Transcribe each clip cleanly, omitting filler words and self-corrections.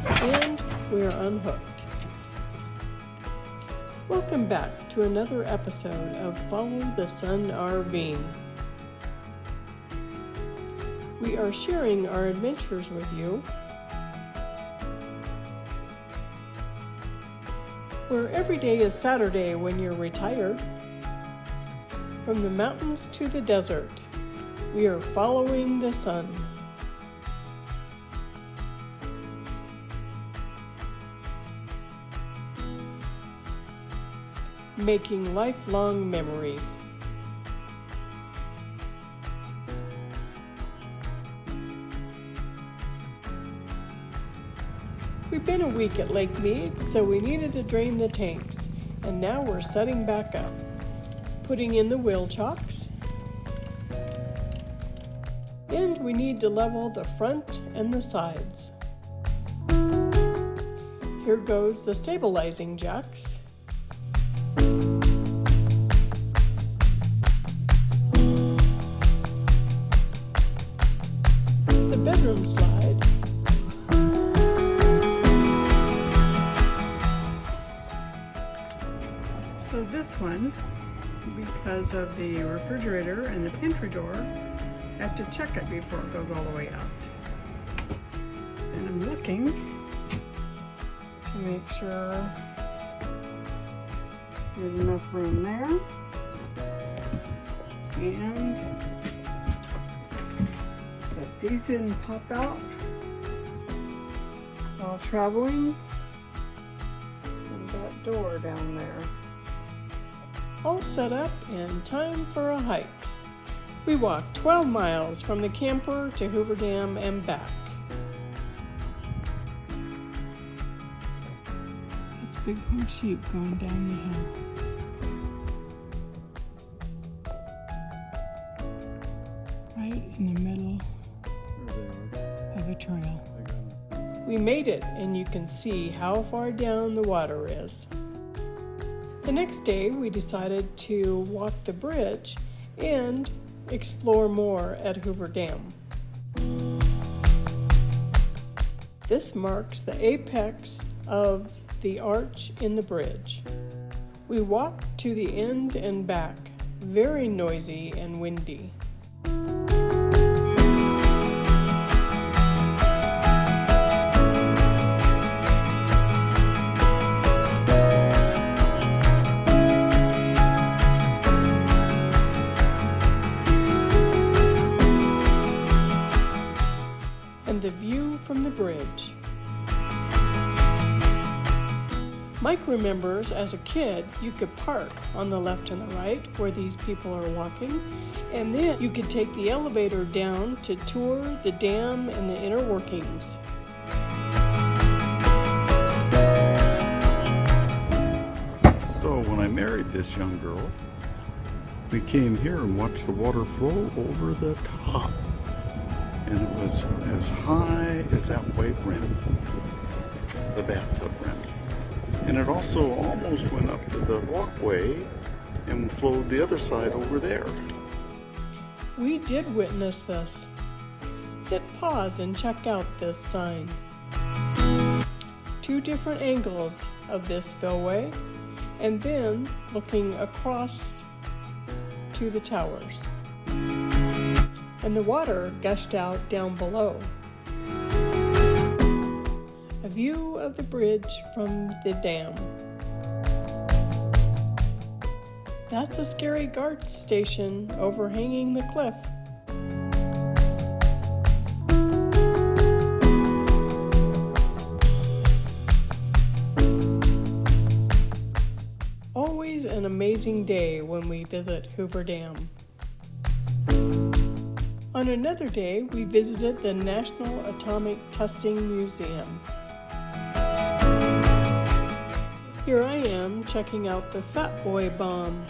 And we're unhooked. Welcome back to another episode of Follow the Sun RVing. We are sharing our adventures with you, where every day is Saturday when you're retired. From the mountains to the desert, we are following the sun. Making lifelong memories. We've been a week at Lake Mead, so we needed to drain the tanks, and now we're setting back up, putting in the wheel chocks, and we need to level the front and the sides. Here goes the stabilizing jacks. The bedroom slide. So this one, because of the refrigerator and the pantry door, I have to check it before it goes all the way out. And I'm looking to make sure there's enough room there. And that these didn't pop out while traveling. And that door down there. All set up and time for a hike. We walked 12 miles from the camper to Hoover Dam and back. It's a big herd sheep going down the hill. Right in the middle of a trail. We made it, and you can see how far down the water is. The next day, we decided to walk the bridge and explore more at Hoover Dam. This marks the apex of the arch in the bridge. We walked to the end and back, very noisy and windy. The view from the bridge. Mike remembers as a kid you could park on the left and the right where these people are walking, and then you could take the elevator down to tour the dam and the inner workings. So when I married this young girl, we came here and watched the water flow over the top. And it was as high as that white rim, the bathtub rim. And it also almost went up to the walkway and flowed the other side over there. We did witness this. Hit pause and check out this sign. 2 different angles of this spillway, and then looking across to the towers. And the water gushed out down below. A view of the bridge from the dam. That's a scary guard station overhanging the cliff. Always an amazing day when we visit Hoover Dam. On another day, we visited the National Atomic Testing Museum. Here I am checking out the Fat Boy bomb.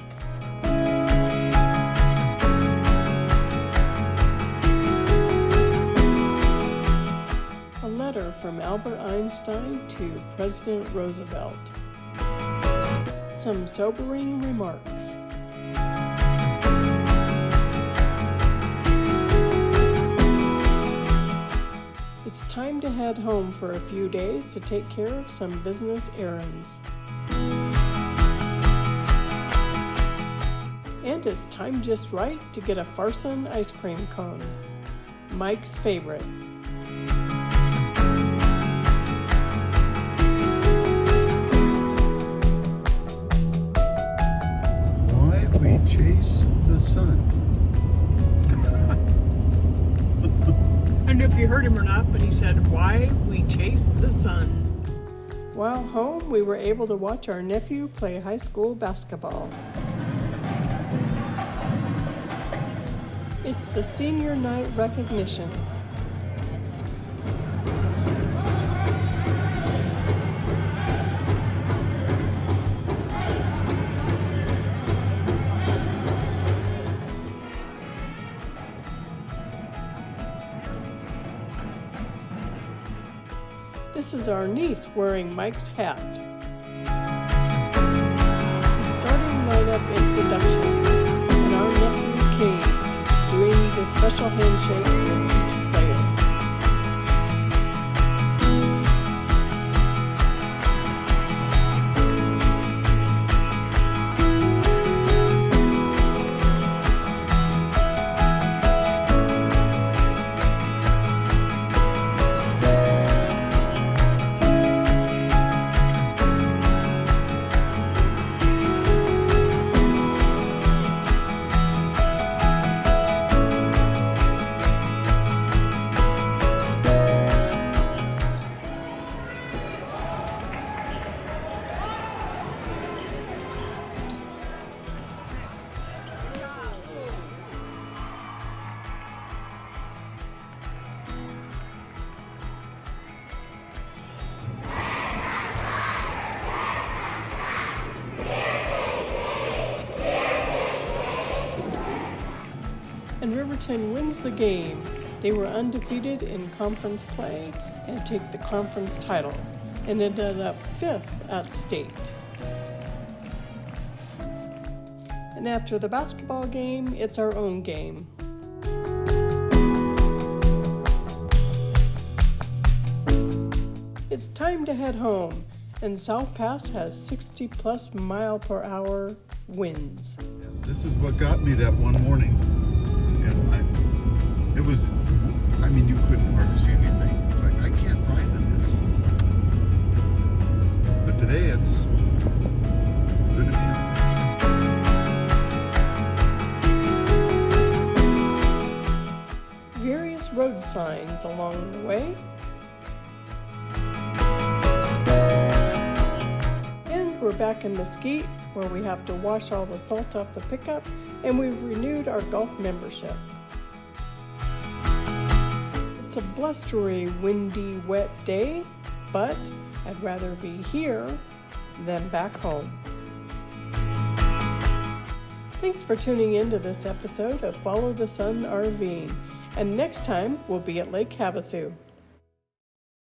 A letter from Albert Einstein to President Roosevelt. Some sobering remarks. It's time to head home for a few days to take care of some business errands. And it's time just right to get a Farson ice cream cone, Mike's favorite. Why we chase the sun. I don't know if you heard him or not, but he said, "Why we chase the sun." While home, we were able to watch our nephew play high school basketball. It's the senior night recognition. This is our niece wearing Mike's hat. Starting lineup introductions and our nephew Cade doing the special handshake with each player. And Riverton wins the game. They were undefeated in conference play and take the conference title and ended up 5th at state. And after the basketball game, it's our own game. It's time to head home, and South Pass has 60+ mile/hour winds. This is what got me that one morning. And it was, I mean, you couldn't hardly see anything. It's like, I can't ride in this. But today it's good to be. Various road signs along the way. And we're back in Mesquite, where we have to wash all the salt off the pickup, and we've renewed our golf membership. It's a blustery, windy, wet day, but I'd rather be here than back home. Thanks for tuning in to this episode of Follow the Sun RVing, and next time we'll be at Lake Havasu.